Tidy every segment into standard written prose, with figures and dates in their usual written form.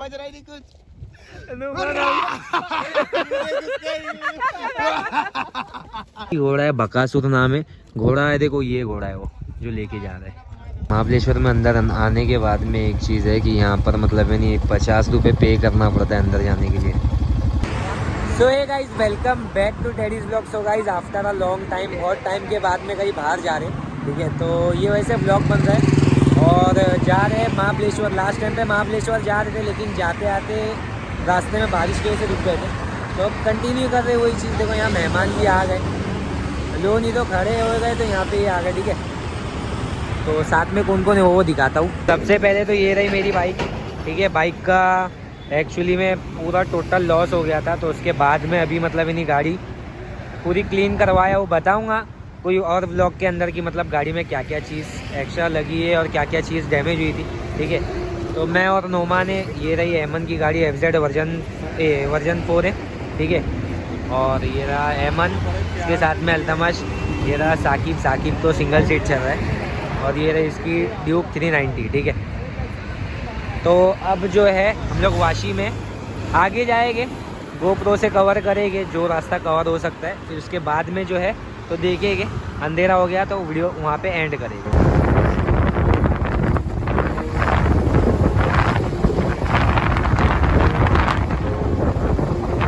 बज रहा नहीं कुछ। घोड़ा है, बकासुर नाम है घोड़ा है। देखो ये घोड़ा है वो जो लेके जा रहा है। महाबलेश्वर में अंदर आने के बाद में एक चीज़ है कि यहाँ पर मतलब है नहीं 50 रुपये पे करना पड़ता है अंदर जाने के लिए। So hey guys, welcome back to daddy's vlog. So guys, after a long time, बहुत टाइम के बाद में कहीं बाहर जा रहे हैं, ठीक है। तो ये वैसे व्लॉग बन रहा है और जा रहे हैं महाबलेश्वर। लास्ट टाइम पे महाबलेश्वर जा रहे थे, लेकिन जाते आते रास्ते में बारिश की वजह से रुक गए थे। तो अब कंटिन्यू कर रहे वही चीज़। देखो यहाँ मेहमान भी आ गए, लोग नहीं तो खड़े हो गए, तो यहाँ पे ही आ गए, ठीक है। तो साथ में कौन कौन है वो दिखाता हूँ। सबसे पहले तो ये रही मेरी बाइक, ठीक है। बाइक का एक्चुअली में पूरा टोटल लॉस हो गया था, तो उसके बाद में अभी मतलब इन्हीं गाड़ी पूरी क्लीन करवाया, वो बताऊँगा कोई और व्लॉग के अंदर की मतलब गाड़ी में क्या क्या चीज़ एक्स्ट्रा लगी है और क्या क्या चीज़ डैमेज हुई थी, ठीक है। तो मैं और नोमा ने, ये रही एमन की गाड़ी, FZ वर्जन 4 है, ठीक है। और ये रहा एमन, इसके साथ में अल्तमश, ये रहा साकिब तो सिंगल सीट चल रहा है, और ये रही इसकी ड्यूक 390, ठीक है। तो अब जो है हम लोग वाशी में आगे जाएंगे, GoPro से कवर करेंगे जो रास्ता कवर हो सकता है। फिर उसके बाद में जो है तो देखेंगे, अंधेरा हो गया तो वीडियो वहाँ पे एंड करेंगे।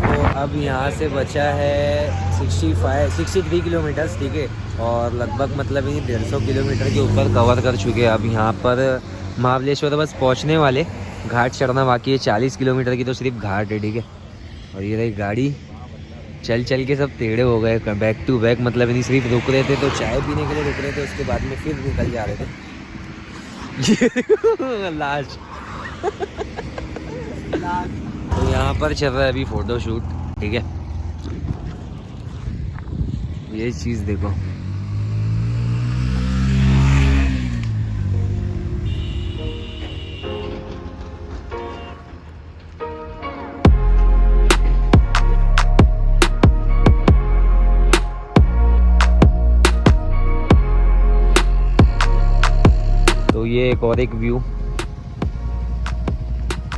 तो अब यहाँ से बचा है 63 किलोमीटर्स, ठीक है। और लगभग मतलब ये 150 किलोमीटर के ऊपर कवर कर चुके हैं। अब यहाँ पर महाबलेश्वर बस पहुँचने वाले, घाट चढ़ना बाकी है। 40 किलोमीटर की तो सिर्फ घाट है, ठीक है। और ये रही गाड़ी, चल के सब टेढ़े हो गए, बैक टू बैक। मतलब नहीं सिर्फ रुक रहे थे तो चाय पीने के लिए रुक रहे थे, उसके बाद में फिर निकल जा रहे थे। लाश। तो यहाँ पर चल रहा है अभी फोटो शूट, ठीक है। ये चीज़ देखो, तो ये एक और एक व्यू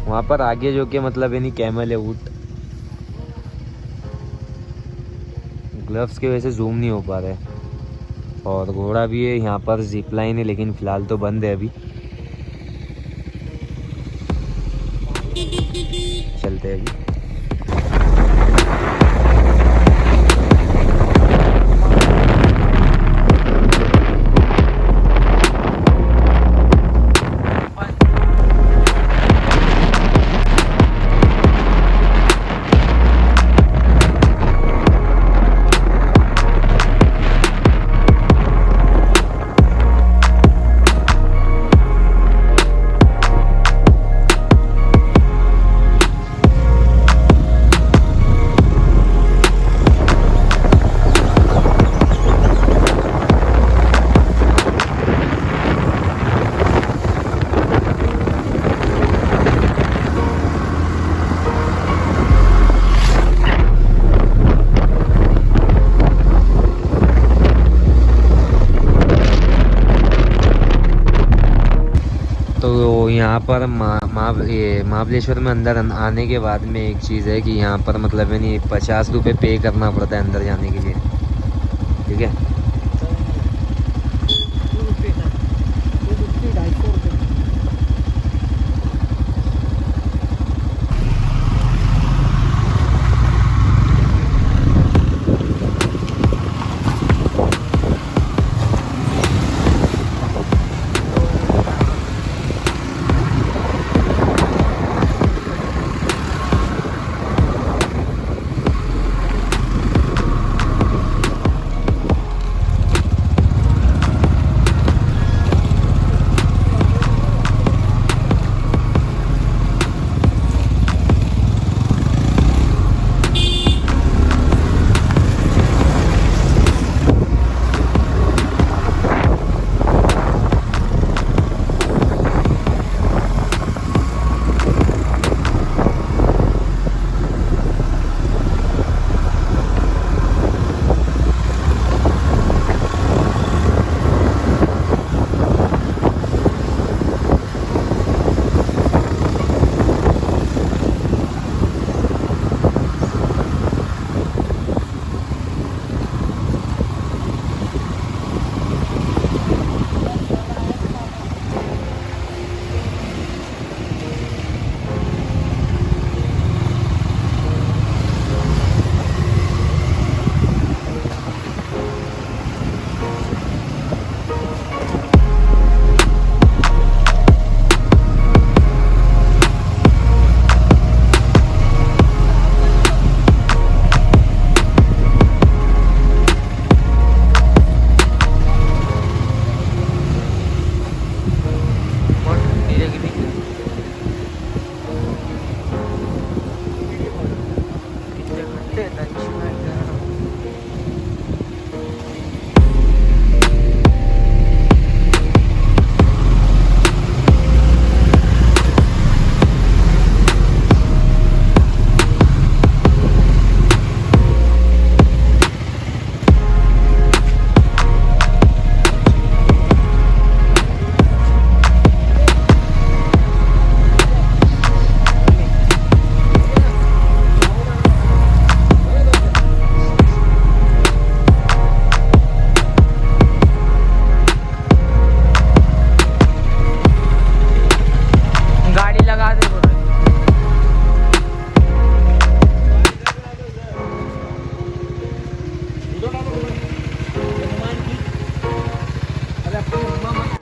वहाँ पर आगे जो कि मतलब यानी कैमल है, ऊँट। ग्लव्स की वजह से जूम नहीं हो पा रहा है। और घोड़ा भी है यहाँ पर, जिप लाइन है, लेकिन फ़िलहाल तो बंद है अभी। चलते हैं अभी। तो यहाँ पर महाबलेश्वर में अंदर आने के बाद में एक चीज़ है कि यहाँ पर मतलब है नहीं 50 रुपये पे करना पड़ता है अंदर जाने के लिए, ठीक है।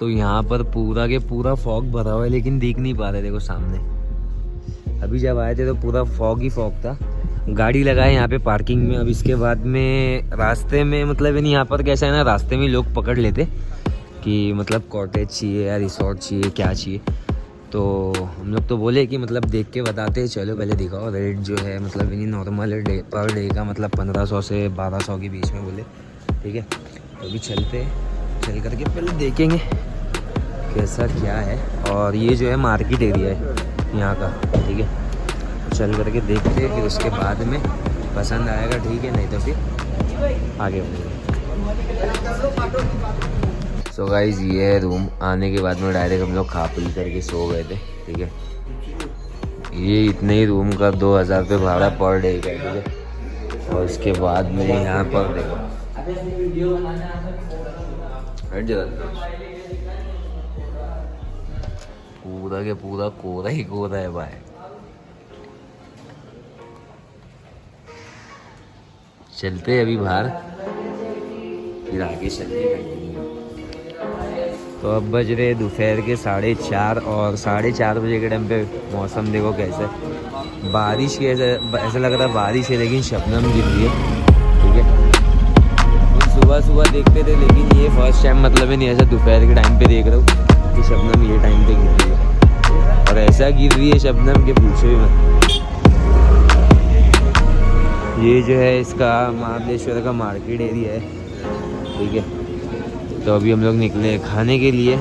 तो यहाँ पर पूरा के पूरा फॉग भरा हुआ है, लेकिन देख नहीं पा रहे। देखो सामने, अभी जब आए थे तो पूरा फॉग ही फॉग था। गाड़ी लगाए यहाँ पे पार्किंग में। अब इसके बाद में रास्ते में मतलब नहीं, यहाँ पर कैसा है ना, रास्ते में लोग पकड़ लेते कि मतलब कॉटेज चाहिए या रिसोर्ट चाहिए, क्या चाहिए। तो हम लोग तो बोले कि मतलब देख के बताते हैं, चलो पहले दिखाओ। रेट जो है मतलब इन्हीं नॉर्मल डे पर डे का मतलब 1500 से 1200 के बीच में बोले, ठीक है। तो अभी चलते, चल करके पहले देखेंगे कैसा क्या है। और ये जो है मार्केट एरिया है यहाँ का, ठीक है। चल करके देखते हैं, फिर उसके बाद में पसंद आएगा ठीक है, नहीं तो फिर आगे बढ़ेंगे। सो गाइस ये है रूम। आने के बाद में डायरेक्ट हम लोग खा पी करके सो गए थे, ठीक है। ये इतने ही रूम का 2000 रुपये भाड़ा पर डे का, ठीक है। और उसके बाद में यहाँ पर देखो पूरा के पूरा कोरा ही कोरा है भाई। चलते अभी बाहर, फिर आगे चलते। तो अब बज रहे दोपहर के 4:30 और 4:30 बजे के टाइम पे मौसम देखो कैसा है। बारिश की ऐसा लग रहा है बारिश है, लेकिन शबनम गिर रही है, ठीक है। सुबह सुबह देखते थे, लेकिन ये फर्स्ट टाइम मतलब है नहीं ऐसा दोपहर के टाइम पे देख रहा हूँ कि शबनम ये टाइम पे गिर रही है। और ऐसा गिर रही है शबनम के पूछो ही मत। ये जो है इसका महाबलेश्वर का मार्केट एरिया है, ठीक है। तो अभी हम लोग निकले खाने के लिए,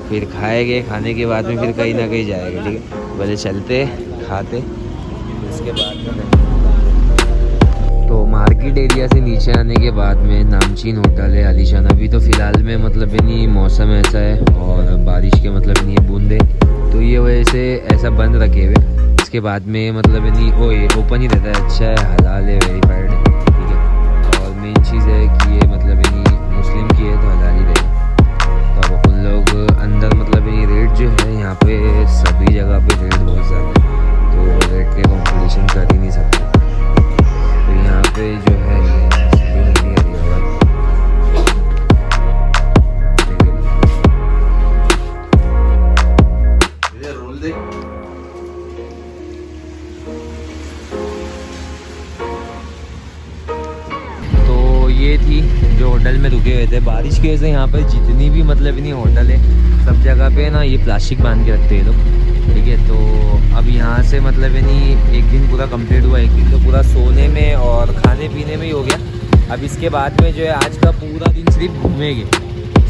फिर खाएंगे, खाने के बाद में फिर कहीं ना कहीं जाएंगे, ठीक है। पहले चलते खाते, उसके बाद में तो मार्केट एरिया से नीचे आने के बाद में नामचीन होटल है आलीशान। अभी तो फ़िलहाल में मतलब नहीं मौसम ऐसा है और बारिश के मतलब नहीं बूंदे, तो ये वजह से ऐसा बंद रखे हुए। इसके बाद में मतलब नहीं वो ये ओपन ही रहता है। अच्छा है, हलाल है, वेरीफाइड है, ठीक है। और मेन चीज़ है कि ये मतलब नहीं मुस्लिम की है तो हलाल ही रहेगा। तो अब उन लोग अंदर मतलब ये रेट जो है यहाँ पे सभी जगह पे रेट बहुत ज़्यादा, तो रेट के कंपटीशन कर ही नहीं सकते। तो यहाँ पे जो है ये थी जो होटल में रुके हुए थे। बारिश की वजह से यहाँ पर जितनी भी मतलब नहीं होटल है सब जगह पे ना ये प्लास्टिक बांध के रखते हैं लोग, ठीक है। तो अब यहाँ से मतलब नहीं एक दिन पूरा कंप्लीट हुआ, एक दिन तो पूरा सोने में और खाने पीने में ही हो गया। अब इसके बाद में जो है आज का पूरा दिन सिर्फ घूमेंगे,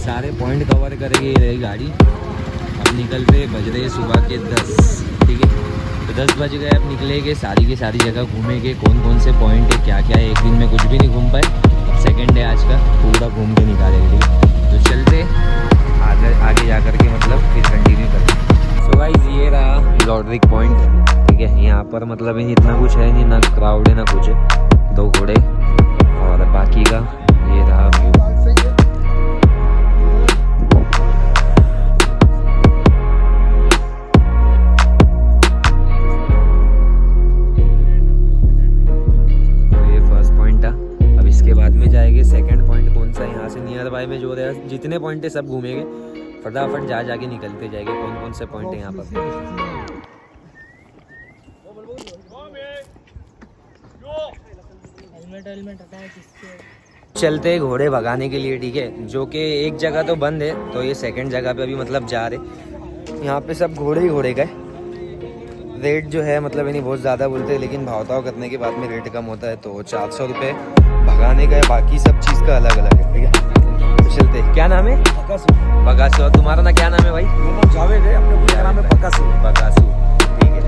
सारे पॉइंट कवर करेंगे। ये रही गाड़ी, अब निकलते बज रहे सुबह के 10, ठीक है। तो 10 बज गए, अब निकलेंगे, सारी की सारी जगह घूमेंगे। कौन कौन से पॉइंट है क्या क्या है, एक दिन में कुछ भी नहीं घूम पाए। सेकंड डे आज का पूरा घूम के निकालेंगे, तो चलते आगे जा कर के मतलब फिर कंटिन्यू करते। सो गाइस ये रहा लॉर्ड्रिक पॉइंट, ठीक है। यहाँ पर मतलब इतना कुछ है नहीं, ना क्राउड है ना कुछ है, 2 घोड़े और बाकी का ये रहा व्यू। सेकंड पॉइंट कौन सा यहाँ से नियर बाय में जो रहा, जितने पॉइंट है सब घूमेंगे, फटाफट जाके निकलते जाएंगे कौन कौन से पॉइंट है यहाँ पर। चलते घोड़े भगाने के लिए, ठीक है। जो कि एक जगह तो बंद है, तो ये सेकंड जगह पे अभी मतलब जा रहे। यहाँ पे सब घोड़े ही घोड़े का। रेट जो है मतलब नहीं बहुत ज़्यादा बोलते हैं, लेकिन भाव करने के बाद में रेट कम होता है। तो 400 रुपये भगाने का है, बाकी सब चीज़ का अलग अलग है, ठीक है। तो चलते। क्या नाम है? बकासू। और तुम्हारा ना क्या नाम है भाई? मेरा नाम जावेद है, अपने पूरा नाम है बकासू। बकासू, ठीक है।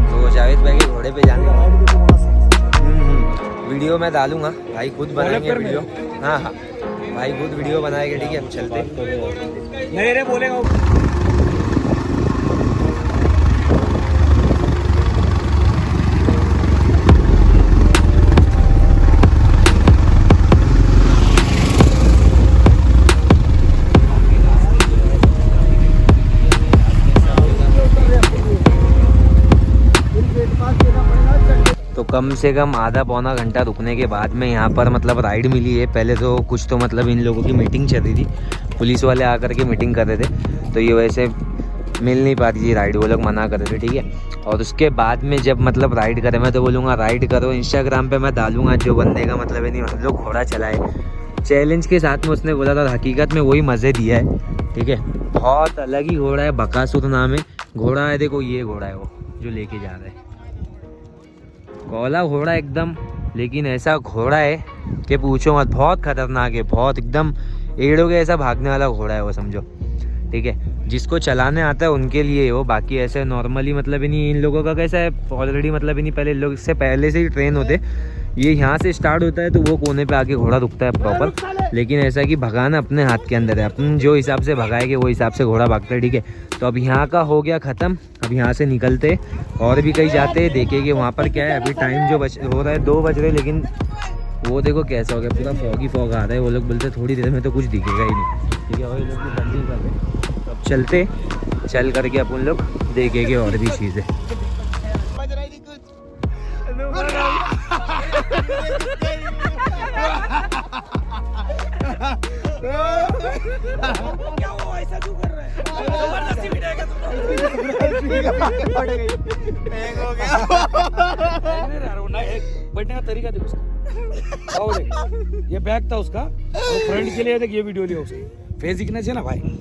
तो जावेद भाई के घोड़े पे जाने वीडियो मैं डालूंगा, भाई खुद बनाएंगे वीडियो। हाँ हाँ भाई खुद वीडियो बनाएंगे, ठीक है। चलते मेरे बोलेगा। तो कम से कम आधा पौना घंटा रुकने के बाद में यहाँ पर मतलब राइड मिली है। पहले तो कुछ तो मतलब इन लोगों की मीटिंग चल रही थी, पुलिस वाले आकर के मीटिंग कर रहे थे, तो ये वैसे मिल नहीं पाती थी राइड, वो लोग मना कर रहे थे, ठीक है। और उसके बाद में जब मतलब राइड करें, मैं तो बोलूँगा राइड करो, इंस्टाग्राम पे मैं डालूंगा जो बंदे का मतलब है नहीं हम लोग घोड़ा चलाए चैलेंज के साथ में, उसने बोला था हकीकत में वही मज़े दिया है, ठीक है। बहुत अलग ही घोड़ा है, बकासुर नाम है घोड़ा है। देखो ये घोड़ा है वो जो लेके जा रहा है, कौला घोड़ा एकदम, लेकिन ऐसा घोड़ा है कि पूछो मत, बहुत खतरनाक है, बहुत एकदम एड़ों के ऐसा भागने वाला घोड़ा है वो, समझो, ठीक है। जिसको चलाने आता है उनके लिए वो, बाकी ऐसे नॉर्मली मतलब ही नहीं। इन लोगों का कैसा है ऑलरेडी मतलब ही नहीं, पहले लोग इससे पहले से ही ट्रेन होते, ये यहाँ से स्टार्ट होता है तो वो कोने पे आके घोड़ा रुकता है प्रॉपर, लेकिन ऐसा कि भगाना अपने हाथ के अंदर है, अपन जो हिसाब से भगाएंगे वो हिसाब से घोड़ा भागता है, ठीक है। तो अब यहाँ का हो गया ख़त्म, अब यहाँ से निकलते और भी कहीं जाते देखेंगे वहाँ पर क्या है। अभी टाइम जो हो रहा है 2 बज रहे, लेकिन वो देखो कैसा हो गया, पूरा फॉगी फॉग आ रहा है। वो लोग बोलते थोड़ी देर में तो कुछ दिखेगा ही नहीं, ठीक है। वही लोग भी बंद नहीं कर रहे, तो अब चलते, चल करके अपन लोग देखेंगे और भी चीज़ें। बैठने का तरीका देख उसका, और देख ये बैग था उसका, और फ्रेंड के लिए देख ये वीडियो लिया उसकी, फेस दिखना चाहिए ना भाई।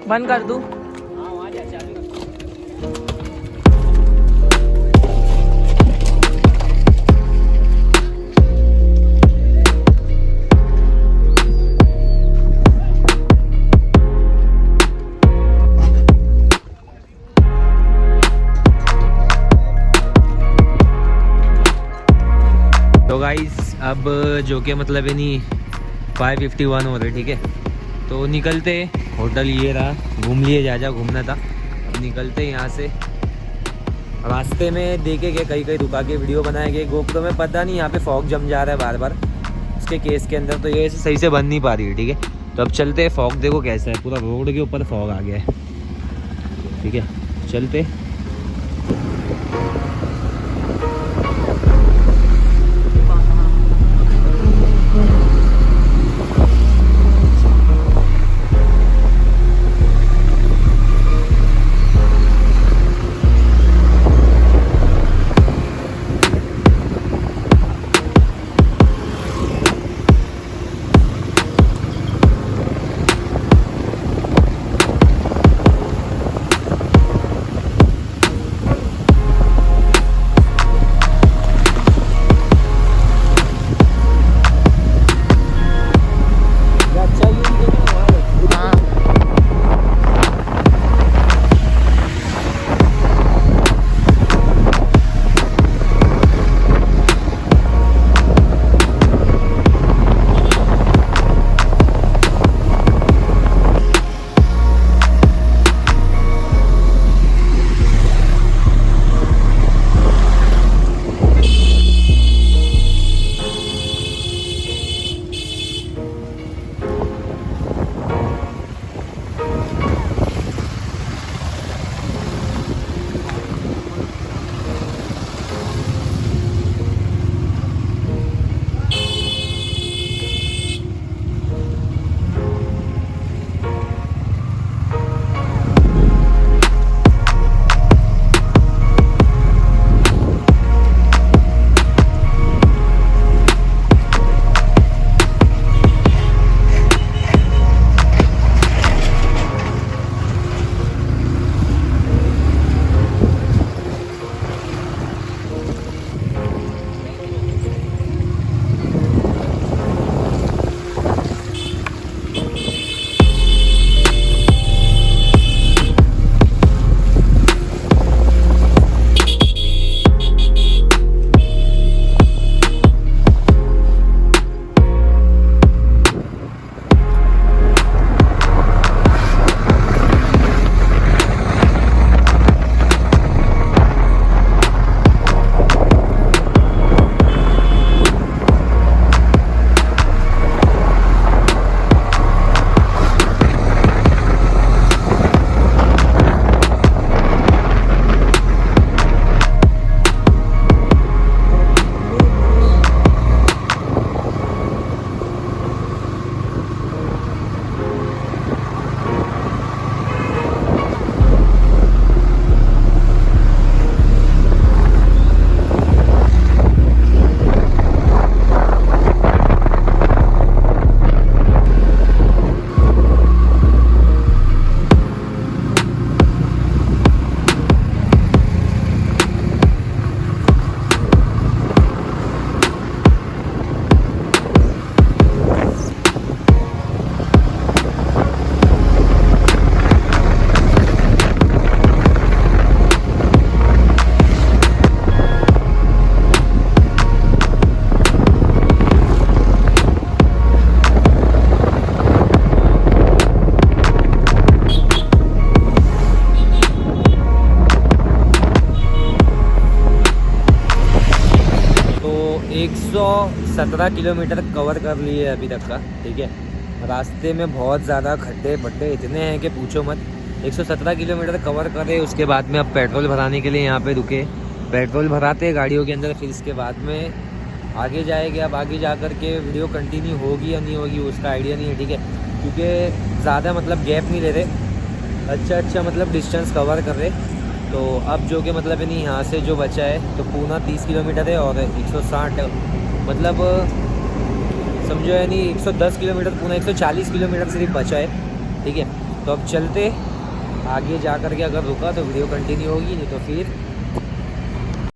बंद कर दूं? तो गाइस अब जो कि मतलब है नहीं 5:51 हो रहे, ठीक है। तो निकलते, होटल ये रहा, घूम लिए जा घूमना था, अब निकलते यहाँ से। रास्ते में देखेंगे कहीं कहीं रुका के वीडियो बनाएंगे। गोप्रो में पता नहीं यहाँ पे फॉग जम जा रहा है बार बार उसके केस के अंदर, तो ये सही से बन नहीं पा रही है, ठीक है। तो अब चलते हैं, फॉग देखो कैसा है, पूरा रोड के ऊपर फॉग आ गया है, ठीक है। चलते 117 किलोमीटर कवर कर लिए अभी तक का, ठीक है। रास्ते में बहुत ज़्यादा खड्डे पट्टे इतने हैं कि पूछो मत। 117 किलोमीटर कवर करे, उसके बाद में अब पेट्रोल भराने के लिए यहाँ पे रुके, पेट्रोल भराते गाड़ियों के अंदर, फिर इसके बाद में आगे जाएंगे। अब आगे जा कर के वीडियो कंटिन्यू होगी या नहीं होगी उसका आइडिया नहीं है, ठीक है, क्योंकि ज़्यादा मतलब गैप नहीं ले रहे, अच्छा मतलब डिस्टेंस कवर कर रहे। तो अब जो कि मतलब नहीं यहाँ से जो बचा है तो पूना 30 किलोमीटर है और 160 मतलब समझो है नहीं 110 किलोमीटर, पूना 140 किलोमीटर सिर्फ बचा है, ठीक है। तो अब चलते आगे जा कर के, अगर रुका तो वीडियो कंटिन्यू होगी, नहीं तो फिर